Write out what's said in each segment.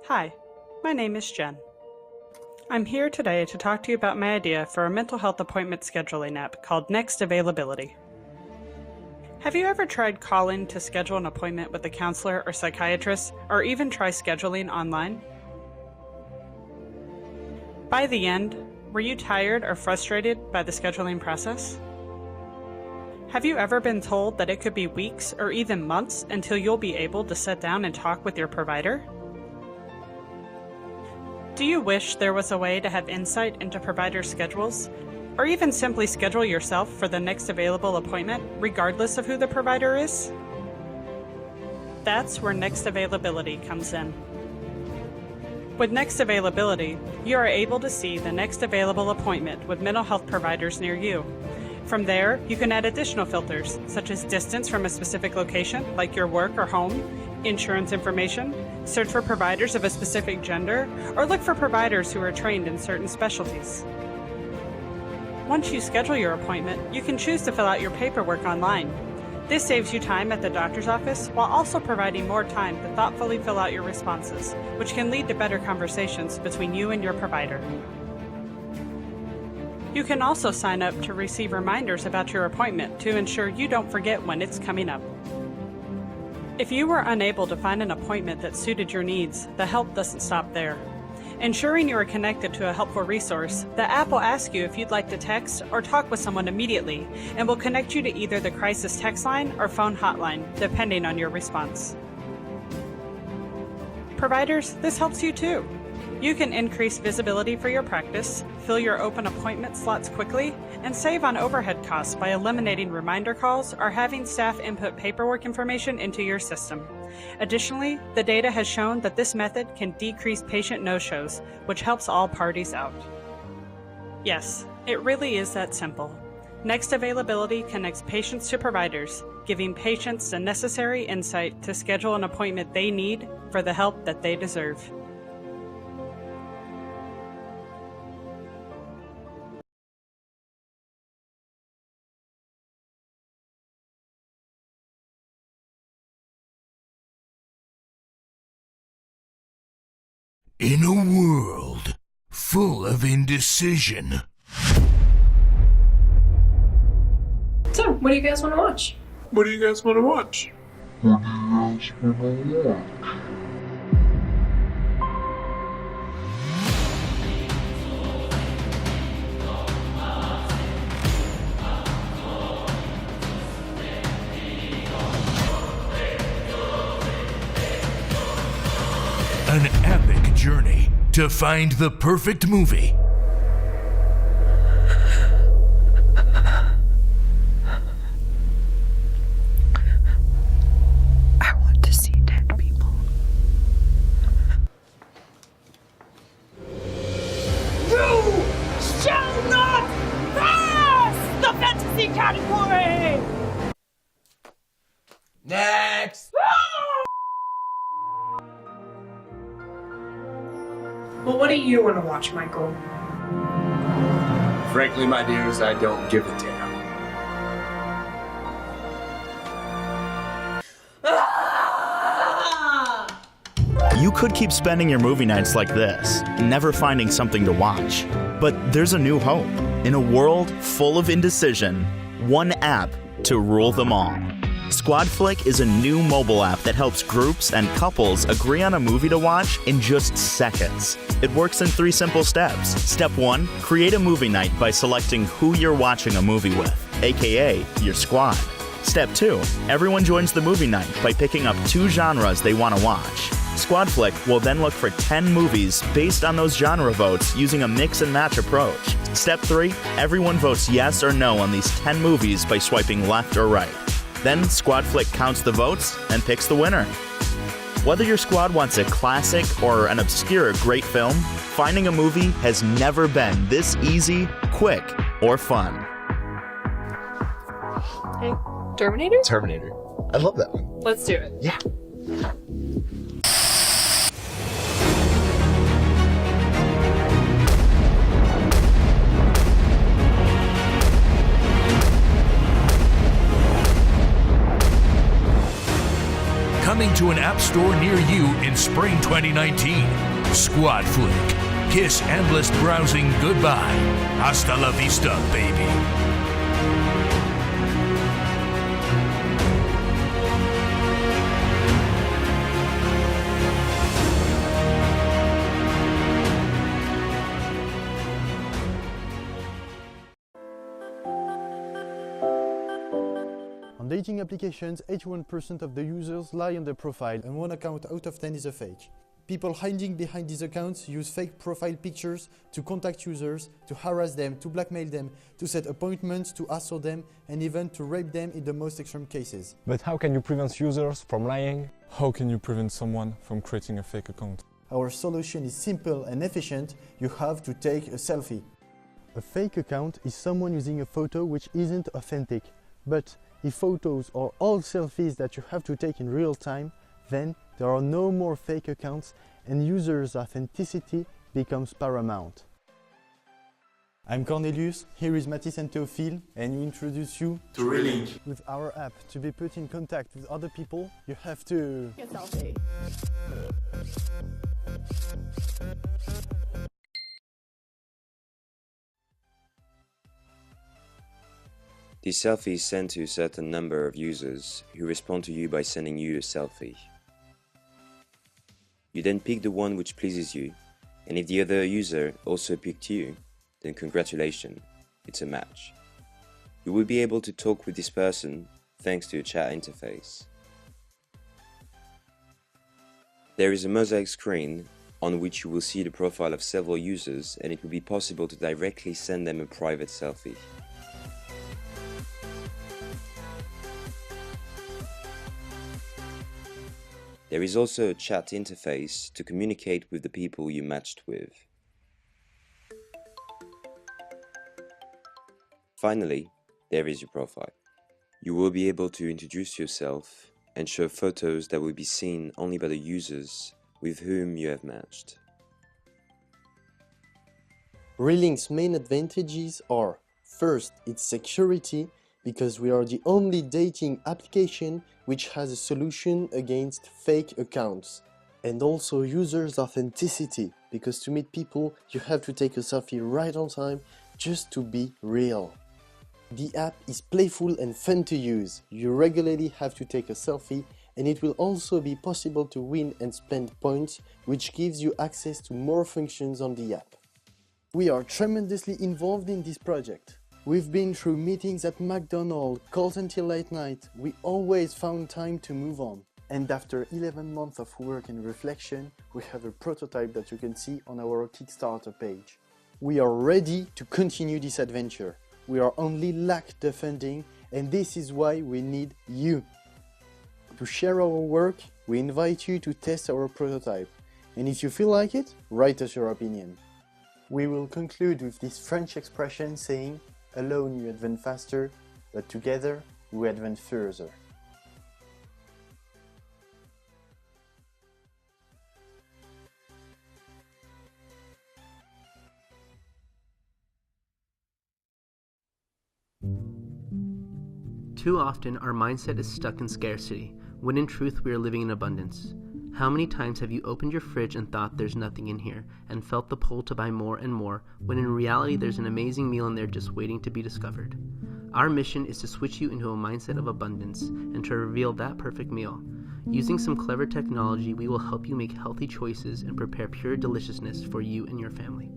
Hi, my name is Jen. I'm here today to talk to you about my idea for a mental health appointment scheduling app called Next Availability. Have you ever tried calling to schedule an appointment with a counselor or psychiatrist, or even try scheduling online? By the end, were you tired or frustrated by the scheduling process? Have you ever been told that it could be weeks or even months until you'll be able to sit down and talk with your provider? Do you wish there was a way to have insight into provider schedules, or even simply schedule yourself for the next available appointment, regardless of who the provider is? That's where Next Availability comes in. With Next Availability, you are able to see the next available appointment with mental health providers near you. From there, you can add additional filters, such as distance from a specific location, like your work or home, insurance information, search for providers of a specific gender, or look for providers who are trained in certain specialties. Once you schedule your appointment, you can choose to fill out your paperwork online. This saves you time at the doctor's office while also providing more time to thoughtfully fill out your responses, which can lead to better conversations between you and your provider. You can also sign up to receive reminders about your appointment to ensure you don't forget when it's coming up. If you were unable to find an appointment that suited your needs, the help doesn't stop there. Ensuring you are connected to a helpful resource, the app will ask you if you'd like to text or talk with someone immediately and will connect you to either the crisis text line or phone hotline, depending on your response. Providers, this helps you too. You can increase visibility for your practice, fill your open appointment slots quickly, and save on overhead costs by eliminating reminder calls or having staff input paperwork information into your system. Additionally, the data has shown that this method can decrease patient no-shows, which helps all parties out. Yes, it really is that simple. Next Availability connects patients to providers, giving patients the necessary insight to schedule an appointment they need for the help that they deserve. In a world full of indecision. So, what do you guys want to watch? What do you guys want to watch? An epic journey to find the perfect movie. I want to see dead people. You shall not pass the fantasy category! Next! Well, what do you want to watch, Michael? Frankly, my dears, I don't give a damn. You could keep spending your movie nights like this, never finding something to watch. But there's a new hope. In a world full of indecision, one app to rule them all. Squadflick is a new mobile app that helps groups and couples agree on a movie to watch in just seconds. It works in 3 simple steps. Step 1, create a movie night by selecting who you're watching a movie with, aka your squad. Step 2, everyone joins the movie night by picking up 2 genres they want to watch. Squadflick will then look for 10 movies based on those genre votes using a mix and match approach. Step 3, everyone votes yes or no on these 10 movies by swiping left or right. Then Squadflick counts the votes and picks the winner. Whether your squad wants a classic or an obscure great film, finding a movie has never been this easy, quick, or fun. Hey, Terminator? Terminator. I love that one. Let's do it. Yeah. coming to an app store near you in spring 2019. Squad Flick. Kiss endless browsing goodbye. Hasta la vista, baby. On dating applications, 81% of the users lie on their profile, and 1 account out of 10 is a fake. People hiding behind these accounts use fake profile pictures to contact users, to harass them, to blackmail them, to set appointments, to assault them, and even to rape them in the most extreme cases. But how can you prevent users from lying? How can you prevent someone from creating a fake account? Our solution is simple and efficient. You have to take a selfie. A fake account is someone using a photo which isn't authentic. But if photos are all selfies that you have to take in real time, then there are no more fake accounts and users' authenticity becomes paramount. I'm Cornelius, here is Mathis and Théophile, and we introduce you To Relink. with our app. To be put in contact with other people, you have to Get selfie. These selfies send to a certain number of users who respond to you by sending you a selfie. You then pick the one which pleases you, and if the other user also picked you, then congratulations, it's a match. You will be able to talk with this person thanks to a chat interface. There is a mosaic screen on which you will see the profile of several users, and it will be possible to directly send them a private selfie. There is also a chat interface to communicate with the people you matched with. Finally, there is your profile. You will be able to introduce yourself and show photos that will be seen only by the users with whom you have matched. Relink's main advantages are: first, its security, because we are the only dating application which has a solution against fake accounts. And also users' authenticity, because to meet people you have to take a selfie right on time just to be real. The app is playful and fun to use. You regularly have to take a selfie, and it will also be possible to win and spend points, which gives you access to more functions on the app. We are tremendously involved in this project. We've been through meetings at McDonald's, calls until late night. We always found time to move on. And after 11 months of work and reflection, we have a prototype that you can see on our Kickstarter page. We are ready to continue this adventure. We are only lack the funding, and this is why we need you. To share our work, we invite you to test our prototype. And if you feel like it, write us your opinion. We will conclude with this French expression saying, "Alone you advance faster, but together we advance further." Too often, our mindset is stuck in scarcity, when in truth we are living in abundance. How many times have you opened your fridge and thought there's nothing in here, and felt the pull to buy more and more, when in reality there's an amazing meal in there just waiting to be discovered? Our mission is to switch you into a mindset of abundance, and to reveal that perfect meal. Using some clever technology, we will help you make healthy choices and prepare pure deliciousness for you and your family.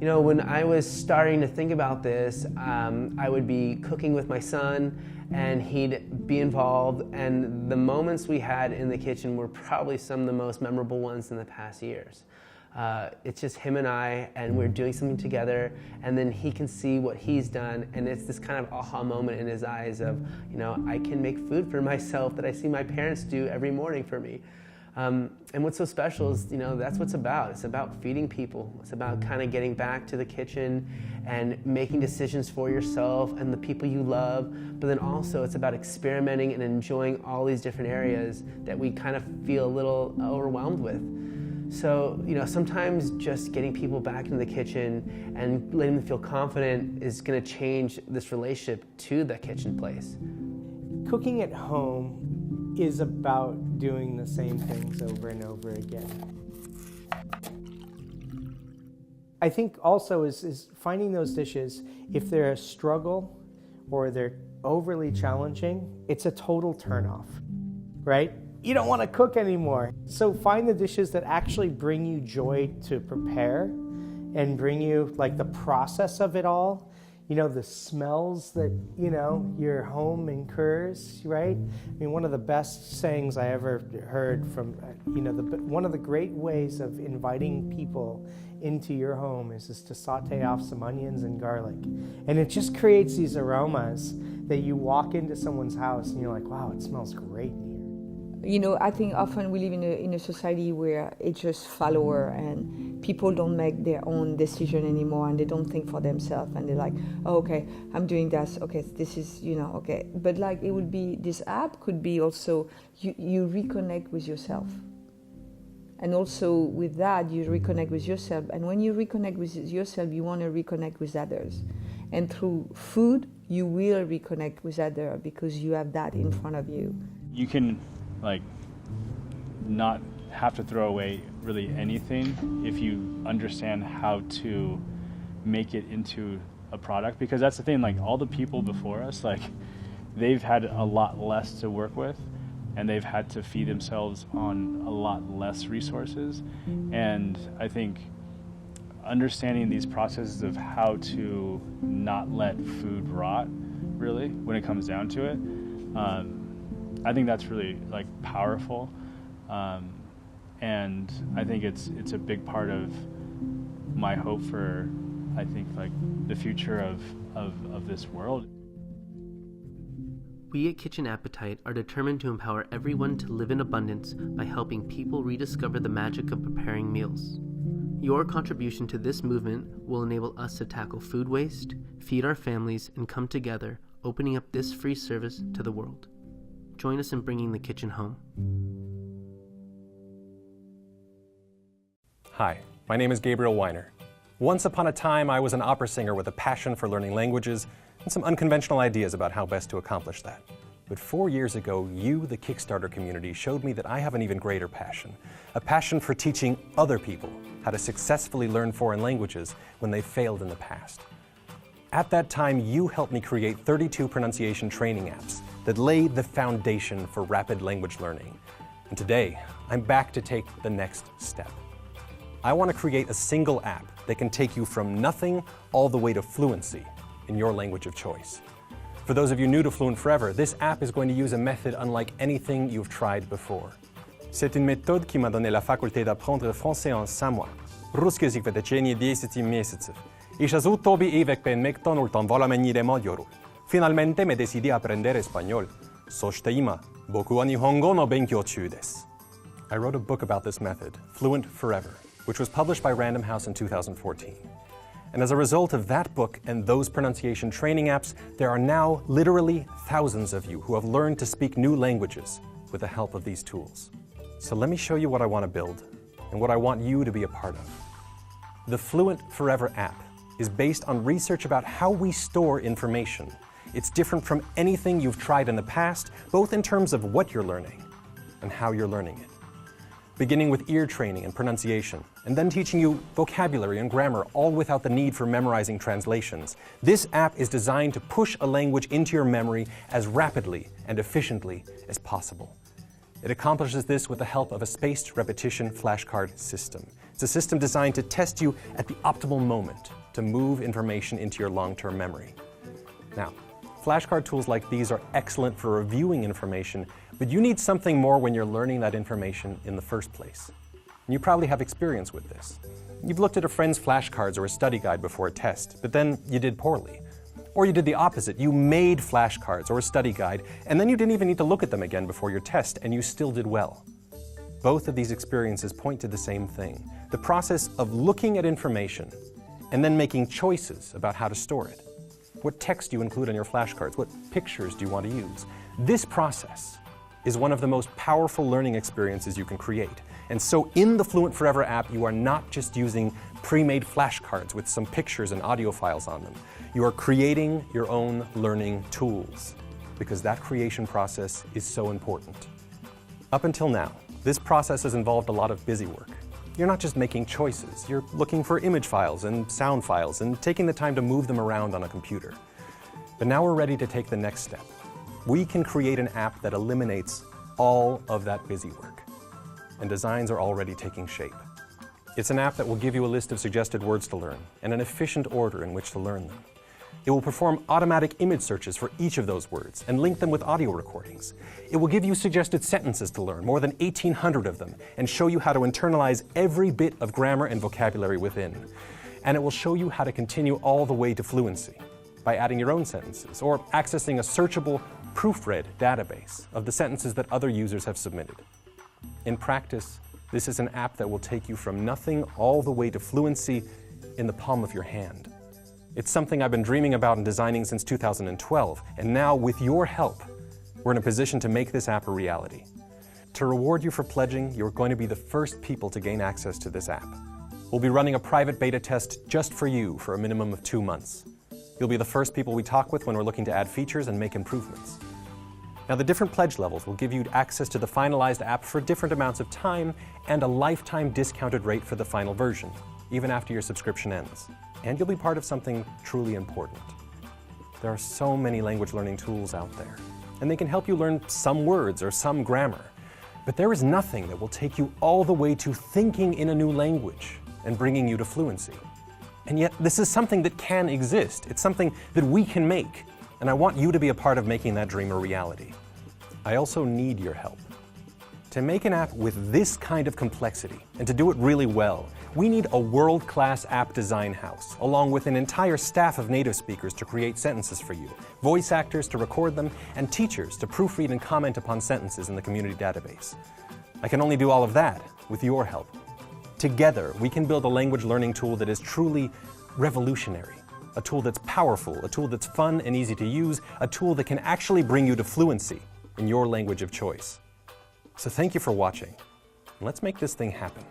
You know, when I was starting to think about this, I would be cooking with my son and he'd be involved, and the moments we had in the kitchen were probably some of the most memorable ones in the past years. It's just him and I, and we're doing something together, and then he can see what he's done, and it's this kind of aha moment in his eyes of, you know, I can make food for myself that I see my parents do every morning for me. And what's so special is, you know, that's what it's about. It's about feeding people. It's about kind of getting back to the kitchen and making decisions for yourself and the people you love. But then also it's about experimenting and enjoying all these different areas that we kind of feel a little overwhelmed with. So, sometimes just getting people back into the kitchen and letting them feel confident is going to change this relationship to the kitchen place. Cooking at home is about doing the same things over and over again. I think also is finding those dishes, if they're a struggle or they're overly challenging, it's a total turnoff, right? You don't want to cook anymore. So find the dishes that actually bring you joy to prepare and bring you like the process of it all. The smells that, your home incurs, right? I mean, one of the best sayings I ever heard from, one of the great ways of inviting people into your home is just to saute off some onions and garlic. And it just creates these aromas that you walk into someone's house and you're like, wow, it smells great in here. I think often we live in a society where it's just follower and people don't make their own decision anymore and they don't think for themselves and they're like, oh, okay, I'm doing this, okay, this is, okay. But it would be, this app could be also, you reconnect with yourself. And also with that, you reconnect with yourself. And when you reconnect with yourself, you want to reconnect with others. And through food, you will reconnect with others because you have that in front of you. You can not have to throw away really anything if you understand how to make it into a product, because that's the thing, all the people before us, they've had a lot less to work with and they've had to feed themselves on a lot less resources. And I think understanding these processes of how to not let food rot, really, when it comes down to it, I think that's really powerful, and I think it's a big part of my hope for, I think, the future of this world. We at Kitchen Appetite are determined to empower everyone to live in abundance by helping people rediscover the magic of preparing meals. Your contribution to this movement will enable us to tackle food waste, feed our families, and come together, opening up this free service to the world. Join us in bringing the kitchen home. Hi, my name is Gabriel Weiner. Once upon a time, I was an opera singer with a passion for learning languages and some unconventional ideas about how best to accomplish that. But 4 years ago, you, the Kickstarter community, showed me that I have an even greater passion, a passion for teaching other people how to successfully learn foreign languages when they failed in the past. At that time, you helped me create 32 pronunciation training apps that laid the foundation for rapid language learning. And today, I'm back to take the next step. I want to create a single app that can take you from nothing all the way to fluency in your language of choice. For those of you new to Fluent Forever, this app is going to use a method unlike anything you've tried before. C'est une méthode qui m'a donné la faculté d'apprendre français en 5 mois. Ruski v tečение 10 месяцев. I šazutobi ivek pen mekton ulton volamenie modioru. Finalmente me decidí a aprender español. Sošte ima, boku wa nihongo no benkyou chū desu. I wrote a book about this method, Fluent Forever, which was published by Random House in 2014. And as a result of that book and those pronunciation training apps, there are now literally thousands of you who have learned to speak new languages with the help of these tools. So let me show you what I want to build and what I want you to be a part of. The Fluent Forever app is based on research about how we store information. It's different from anything you've tried in the past, both in terms of what you're learning and how you're learning it. Beginning with ear training and pronunciation, and then teaching you vocabulary and grammar, all without the need for memorizing translations. This app is designed to push a language into your memory as rapidly and efficiently as possible. It accomplishes this with the help of a spaced repetition flashcard system. It's a system designed to test you at the optimal moment to move information into your long-term memory. Now, flashcard tools like these are excellent for reviewing information, but you need something more when you're learning that information in the first place. And you probably have experience with this. You've looked at a friend's flashcards or a study guide before a test, but then you did poorly. Or you did the opposite. You made flashcards or a study guide, and then you didn't even need to look at them again before your test, and you still did well. Both of these experiences point to the same thing, the process of looking at information and then making choices about how to store it. What text do you include on your flashcards? What pictures do you want to use? This process is one of the most powerful learning experiences you can create, And so in the Fluent Forever app, you are not just using pre-made flashcards with some pictures and audio files on them. You are creating your own learning tools, because that creation process is so important. Up until now, this process has involved a lot of busy work. You're not just making choices, you're looking for image files and sound files and taking the time to move them around on a computer. But now we're ready to take the next step. We can create an app that eliminates all of that busy work. And designs are already taking shape. It's an app that will give you a list of suggested words to learn and an efficient order in which to learn them. It will perform automatic image searches for each of those words and link them with audio recordings. It will give you suggested sentences to learn, more than 1,800 of them, and show you how to internalize every bit of grammar and vocabulary within. And it will show you how to continue all the way to fluency by adding your own sentences or accessing a searchable, proofread database of the sentences that other users have submitted. In practice, this is an app that will take you from nothing all the way to fluency in the palm of your hand. It's something I've been dreaming about and designing since 2012, and now, with your help, we're in a position to make this app a reality. To reward you for pledging, you're going to be the first people to gain access to this app. We'll be running a private beta test just for you for a minimum of 2 months. You'll be the first people we talk with when we're looking to add features and make improvements. Now, the different pledge levels will give you access to the finalized app for different amounts of time and a lifetime discounted rate for the final version, even after your subscription ends. And you'll be part of something truly important. There are so many language learning tools out there, and they can help you learn some words or some grammar. But there is nothing that will take you all the way to thinking in a new language and bringing you to fluency. And yet, this is something that can exist. It's something that we can make, and I want you to be a part of making that dream a reality. I also need your help. To make an app with this kind of complexity, and to do it really well, we need a world-class app design house, along with an entire staff of native speakers to create sentences for you, voice actors to record them, and teachers to proofread and comment upon sentences in the community database. I can only do all of that with your help. Together, we can build a language learning tool that is truly revolutionary, a tool that's powerful, a tool that's fun and easy to use, a tool that can actually bring you to fluency in your language of choice. So thank you for watching, and let's make this thing happen.